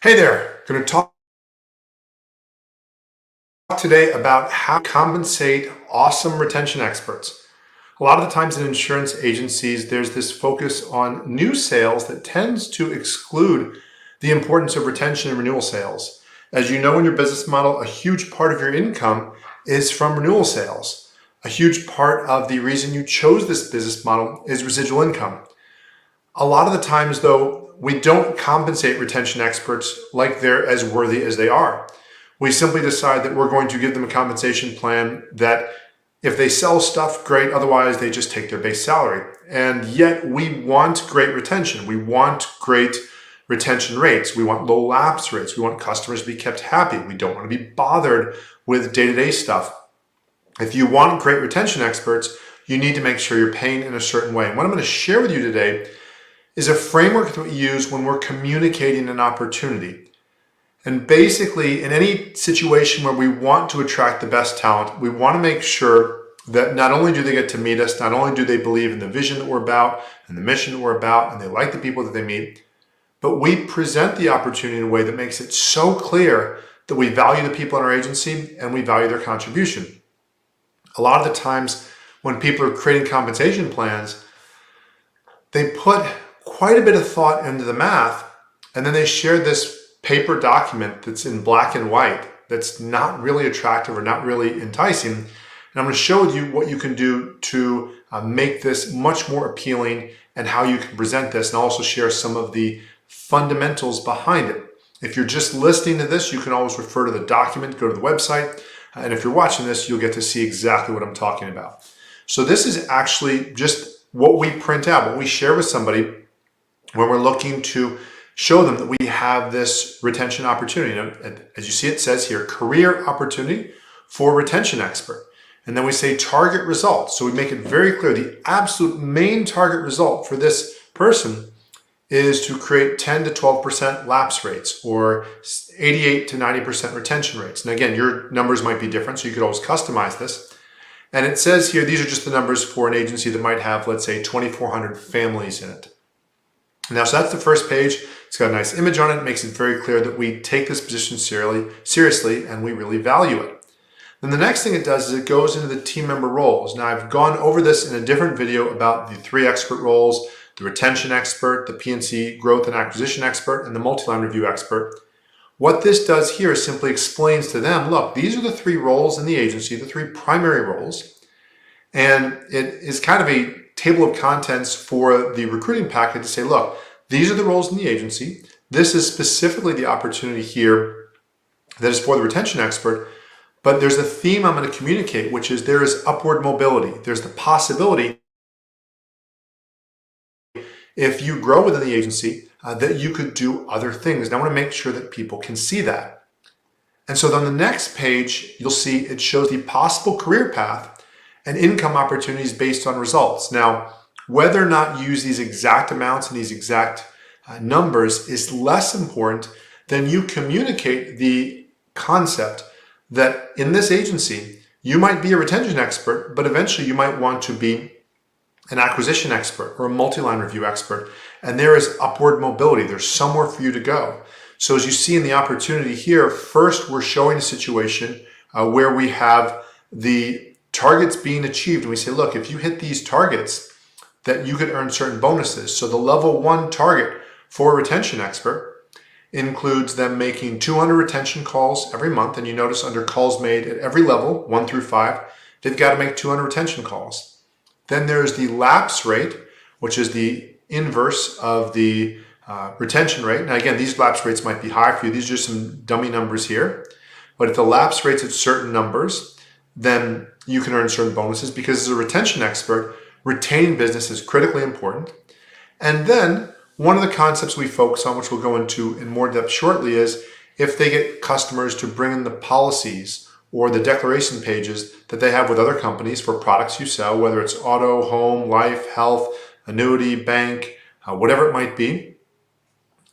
Hey there, going to talk today about how to compensate awesome retention experts. A lot of the times in insurance agencies, there's this focus on new sales that tends to exclude the importance of retention and renewal sales. As you know, in your business model, a huge part of your income is from renewal sales. A huge part of the reason you chose this business model is residual income. A lot of the times, though, we don't compensate retention experts like they're as worthy as they are. We simply decide that we're going to give them a compensation plan that if they sell stuff, great. Otherwise, they just take their base salary. And yet we want great retention. We want great retention rates. We want low lapse rates. We want customers to be kept happy. We don't want to be bothered with day-to-day stuff. If you want great retention experts, you need to make sure you're paying in a certain way. And what I'm going to share with you today is a framework that we use when we're communicating an opportunity. And basically, in any situation where we want to attract the best talent, we want to make sure that not only do they get to meet us, not only do they believe in the vision that we're about and the mission that we're about, and they like the people that they meet, but we present the opportunity in a way that makes it so clear that we value the people in our agency and we value their contribution. A lot of the times when people are creating compensation plans, they put quite a bit of thought into the math, and then they share this paper document that's in black and white that's not really attractive or not really enticing. And I'm going to show you what you can do to make this much more appealing and how you can present this, and also share some of the fundamentals behind it. If you're just listening to this, you can always refer to the document, go to the website, and if you're watching this, you'll get to see exactly what I'm talking about. So this is actually just what we print out, what we share with somebody when we're looking to show them that we have this retention opportunity. Now, as you see, it says here, career opportunity for retention expert. And then we say target results. So we make it very clear the absolute main target result for this person is to create 10 to 12% lapse rates or 88 to 90% retention rates. And again, your numbers might be different, so you could always customize this. And it says here, these are just the numbers for an agency that might have, let's say, 2,400 families in it. Now, so that's the first page. It's got a nice image on it. It makes it very clear that we take this position seriously and we really value it. Then the next thing it does is it goes into the team member roles. Now, I've gone over this in a different video about the 3 expert roles, the retention expert, the P&C growth and acquisition expert, and the multi-line review expert. What this does here is simply explains to them, look, these are the 3 roles in the agency, the 3 primary roles. And it is kind of a table of contents for the recruiting packet to say, look, these are the roles in the agency. This is specifically the opportunity here that is for the retention expert. But there's a theme I'm going to communicate, which is there is upward mobility. There's the possibility, if you grow within the agency, that you could do other things. And I want to make sure that people can see that. And so on the next page, you'll see it shows the possible career path and income opportunities based on results. Now, whether or not you use these exact amounts and these exact numbers is less important than you communicate the concept that in this agency, you might be a retention expert, but eventually you might want to be an acquisition expert or a multi-line review expert. And there is upward mobility. There's somewhere for you to go. So as you see in the opportunity here, first we're showing a situation where we have the targets being achieved. And we say, look, if you hit these targets, that you could earn certain bonuses. So the level 1 target for a retention expert includes them making 200 retention calls every month. And you notice under calls made at every level, 1 through 5, they've got to make 200 retention calls. Then there's the lapse rate, which is the inverse of the retention rate. Now, again, these lapse rates might be high for you. These are some dummy numbers here. But if the lapse rate's at certain numbers, then you can earn certain bonuses, because as a retention expert, retaining business is critically important. And then one of the concepts we focus on, which we'll go into in more depth shortly, is if they get customers to bring in the policies or the declaration pages that they have with other companies for products you sell, whether it's auto, home, life, health, annuity, bank, whatever it might be.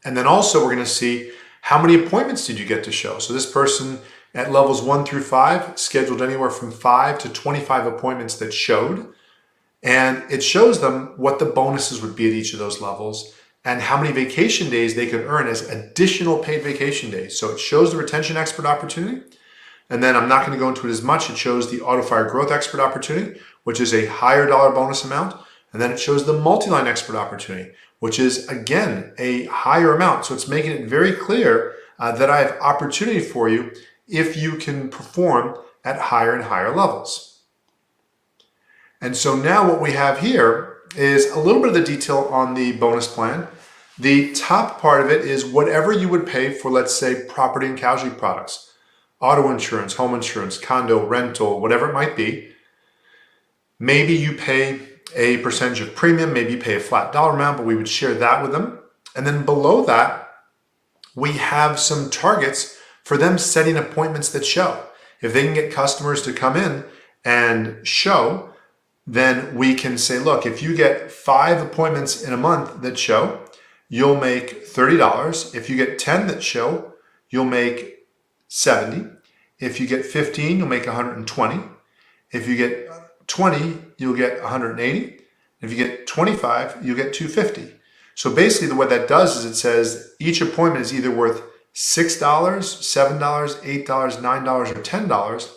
And then also we're going to see how many appointments did you get to show. So this person at levels 1 through 5 scheduled anywhere from 5 to 25 appointments that showed. And it shows them what the bonuses would be at each of those levels. and how many vacation days they could earn as additional paid vacation days. So it shows the retention expert opportunity. And then I'm not going to go into it as much. It shows the auto fire growth expert opportunity, which is a higher dollar bonus amount. And then it shows the multi-line expert opportunity, which is, again, a higher amount. So it's making it very clear that I have opportunity for you if you can perform at higher and higher levels. And so now what we have here is a little bit of the detail on the bonus plan. The top part of it is whatever you would pay for, let's say, property and casualty products, auto insurance, home insurance, condo, rental, whatever it might be. Maybe you pay a percentage of premium, maybe you pay a flat dollar amount, but we would share that with them. And then below that, we have some targets for them setting appointments that show. If they can get customers to come in and show, then we can say, look, if you get 5 appointments in a month that show, you'll make $30. If you get 10 that show, you'll make $70. If you get 15, you'll make $120. If you get 20, you'll get $180. If you get 25, you'll get $250. So basically what that does is it says each appointment is either worth $6, $7, $8, $9, or $10.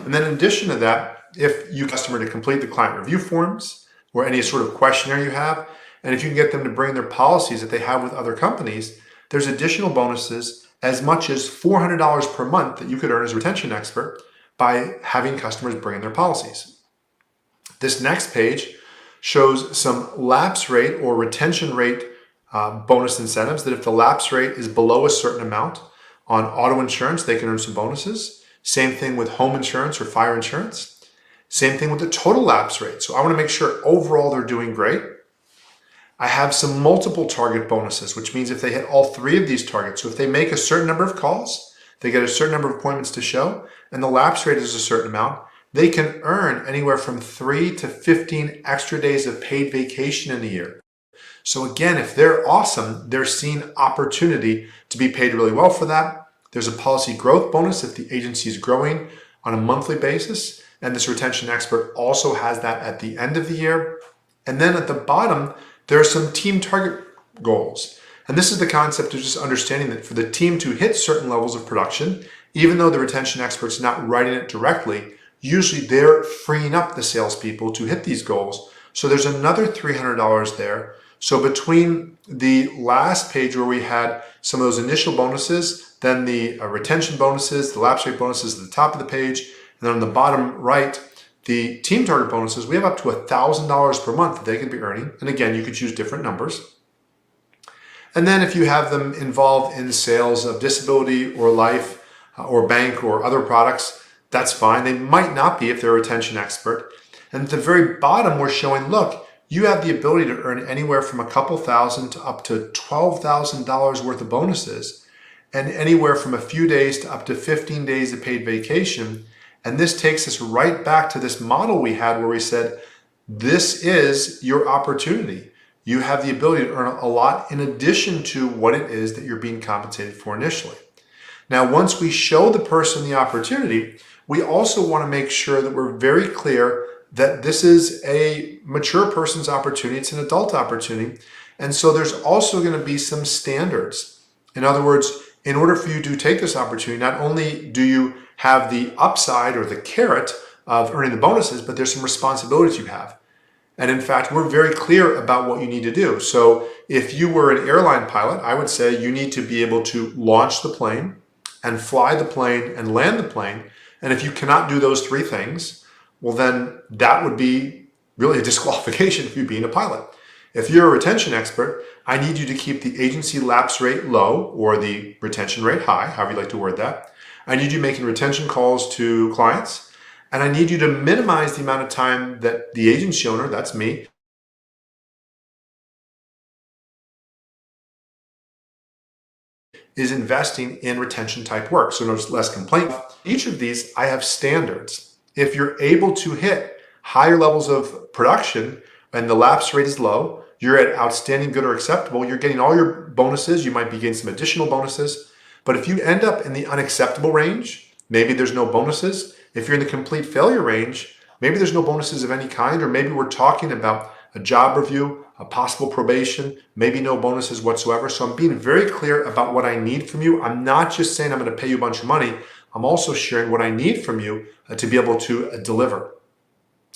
And then in addition to that, if you customer to complete the client review forms or any sort of questionnaire you have, and if you can get them to bring their policies that they have with other companies, there's additional bonuses as much as $400 per month that you could earn as a retention expert by having customers bring in their policies. This next page shows some lapse rate or retention rate bonus incentives that if the lapse rate is below a certain amount on auto insurance, they can earn some bonuses. Same thing with home insurance or fire insurance. Same thing with the total lapse rate. So I want to make sure overall they're doing great. I have some multiple target bonuses, which means if they hit all 3 of these targets, so if they make a certain number of calls, they get a certain number of appointments to show, and the lapse rate is a certain amount, they can earn anywhere from 3 to 15 extra days of paid vacation in a year. So again, if they're awesome, they're seeing opportunity to be paid really well for that. There's a policy growth bonus if the agency is growing on a monthly basis, and this retention expert also has that at the end of the year. And then at the bottom, there are some team target goals. And this is the concept of just understanding that for the team to hit certain levels of production, even though the retention expert's not writing it directly, usually they're freeing up the salespeople to hit these goals. So there's another $300 there. So between the last page where we had some of those initial bonuses, then the retention bonuses, the lapse rate bonuses at the top of the page, and then on the bottom right, the team target bonuses, we have up to $1,000 per month that they could be earning. And again, you could choose different numbers. And then if you have them involved in sales of disability or life or bank or other products, that's fine. They might not be if they're a retention expert. And at the very bottom, we're showing, look, you have the ability to earn anywhere from a couple thousand to up to $12,000 worth of bonuses, and anywhere from a few days to up to 15 days of paid vacation. And this takes us right back to this model we had where we said, this is your opportunity. You have the ability to earn a lot in addition to what it is that you're being compensated for initially. Now, once we show the person the opportunity, we also want to make sure that we're very clear that this is a mature person's opportunity. It's an adult opportunity. And so there's also going to be some standards. In other words, in order for you to take this opportunity, not only do you have the upside or the carrot of earning the bonuses, but there's some responsibilities you have. And in fact, we're very clear about what you need to do. So if you were an airline pilot, I would say you need to be able to launch the plane and fly the plane and land the plane. And if you cannot do those 3 things, well, then that would be really a disqualification for you being a pilot. If you're a retention expert, I need you to keep the agency lapse rate low or the retention rate high, however you like to word that. I need you making retention calls to clients, and I need you to minimize the amount of time that the agency owner, that's me, is investing in retention type work. So there's less complaint. Each of these, I have standards. If you're able to hit higher levels of production and the lapse rate is low, you're at outstanding, good, or acceptable, you're getting all your bonuses. You might be getting some additional bonuses. But if you end up in the unacceptable range, maybe there's no bonuses. If you're in the complete failure range, maybe there's no bonuses of any kind, or maybe we're talking about a job review, a possible probation, maybe no bonuses whatsoever. So I'm being very clear about what I need from you. I'm not just saying I'm going to pay you a bunch of money. I'm also sharing what I need from you to be able to deliver.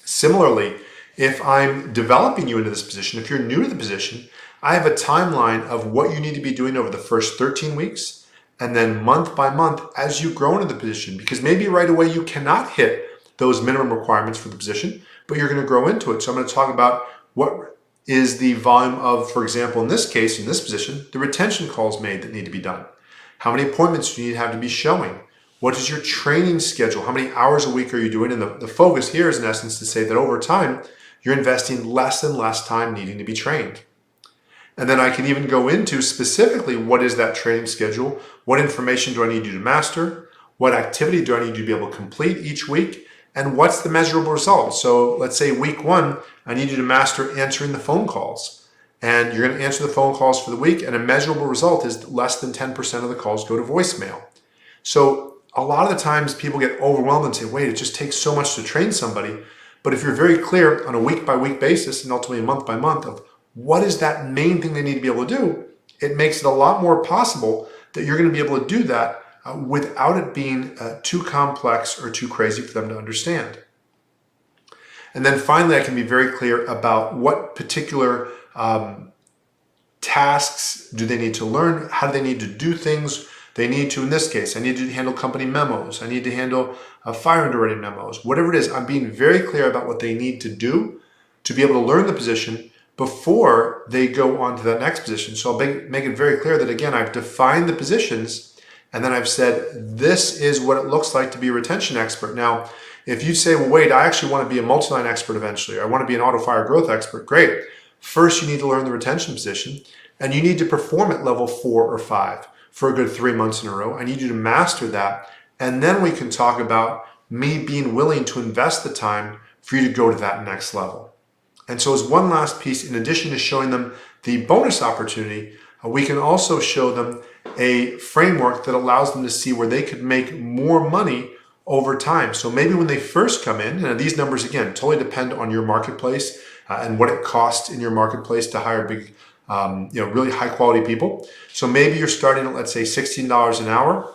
Similarly, if I'm developing you into this position, if you're new to the position, I have a timeline of what you need to be doing over the first 13 weeks and then month by month as you grow into the position, because maybe right away you cannot hit those minimum requirements for the position, but you're going to grow into it. So I'm going to talk about what is the volume of, for example, in this case, in this position, the retention calls made that need to be done. How many appointments do you need to have to be showing? What is your training schedule? How many hours a week are you doing? And the focus here is in essence to say that over time, you're investing less and less time needing to be trained. And then I can even go into specifically what is that training schedule? What information do I need you to master? What activity do I need you to be able to complete each week? And what's the measurable result? So let's say week 1, I need you to master answering the phone calls. And you're going to answer the phone calls for the week, and a measurable result is less than 10% of the calls go to voicemail. So a lot of the times people get overwhelmed and say, wait, it just takes so much to train somebody. But if you're very clear on a week-by-week basis and ultimately month by month of what is that main thing they need to be able to do, it makes it a lot more possible that you're going to be able to do that without it being too complex or too crazy for them to understand. And then finally, I can be very clear about what particular tasks do they need to learn, how do they need to do things. They need to, in this case, I need to handle company memos. I need to handle fire underwriting memos. Whatever it is, I'm being very clear about what they need to do to be able to learn the position before they go on to that next position. So I'll make it very clear that, again, I've defined the positions and then I've said, this is what it looks like to be a retention expert. Now, if you say, well, wait, I actually want to be a multi-line expert eventually, or I want to be an auto-fire growth expert, great. First, you need to learn the retention position and you need to perform at level 4 or 5 for a good 3 months in a row. I need you to master that. And then we can talk about me being willing to invest the time for you to go to that next level. And so as one last piece, in addition to showing them the bonus opportunity, we can also show them a framework that allows them to see where they could make more money over time. So maybe when they first come in, and these numbers, again, totally depend on your marketplace and what it costs in your marketplace to hire big, really high quality people. So maybe you're starting at, let's say, $16 an hour,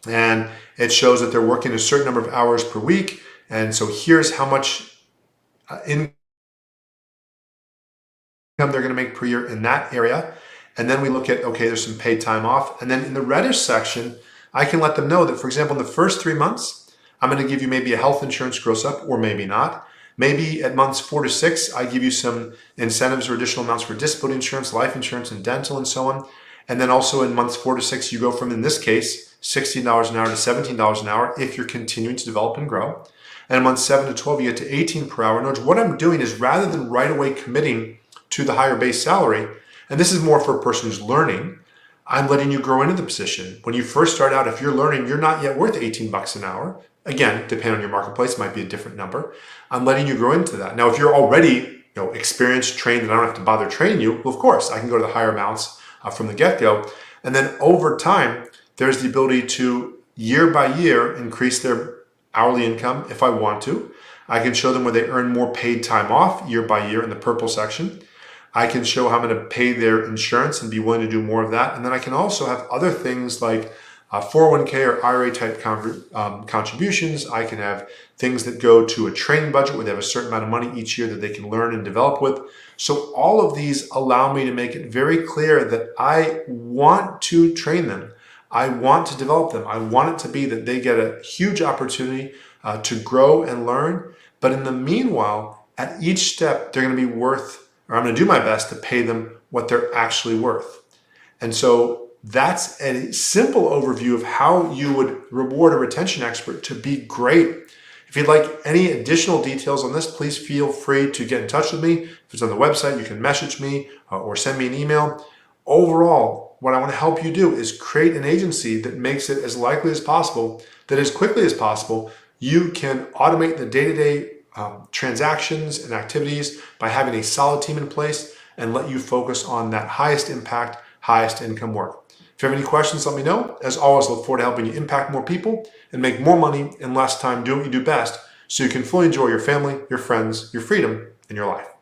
and it shows that they're working a certain number of hours per week. And so here's how much income they're going to make per year in that area. And then we look at, okay, there's some paid time off. And then in the reddish section, I can let them know that, for example, in the first 3 months, I'm going to give you maybe a health insurance gross up, or maybe not. Maybe at months 4 to 6, I give you some incentives or additional amounts for disability insurance, life insurance, and dental, and so on. And then also in months 4 to 6, you go from, in this case, $16 an hour to $17 an hour if you're continuing to develop and grow. And in months 7 to 12, you get to 18 per hour. Notice what I'm doing is, rather than right away committing to the higher base salary, and this is more for a person who's learning, I'm letting you grow into the position. When you first start out, if you're learning, you're not yet worth 18 bucks an hour. Again, depending on your marketplace, it might be a different number. I'm letting you grow into that. Now, if you're already experienced, trained, and I don't have to bother training you, well, of course, I can go to the higher amounts from the get-go. And then over time, there's the ability to, year by year, increase their hourly income if I want to. I can show them where they earn more paid time off year by year in the purple section. I can show how I'm going to pay their insurance and be willing to do more of that. And then I can also have other things like 401k or IRA type contributions. I can have things that go to a training budget where they have a certain amount of money each year that they can learn and develop with. So all of these allow me to make it very clear that I want to train them. I want to develop them. I want it to be that they get a huge opportunity to grow and learn. But in the meanwhile, at each step, they're going to be worth, or I'm going to do my best to pay them what they're actually worth. And so that's a simple overview of how you would reward a retention expert to be great. If you'd like any additional details on this, please feel free to get in touch with me. If it's on the website, you can message me or send me an email. Overall, what I want to help you do is create an agency that makes it as likely as possible that as quickly as possible, you can automate the day-to-day transactions and activities by having a solid team in place and let you focus on that highest impact, highest income work. If you have any questions, let me know. As always, look forward to helping you impact more people and make more money in less time doing what you do best so you can fully enjoy your family, your friends, your freedom, and your life.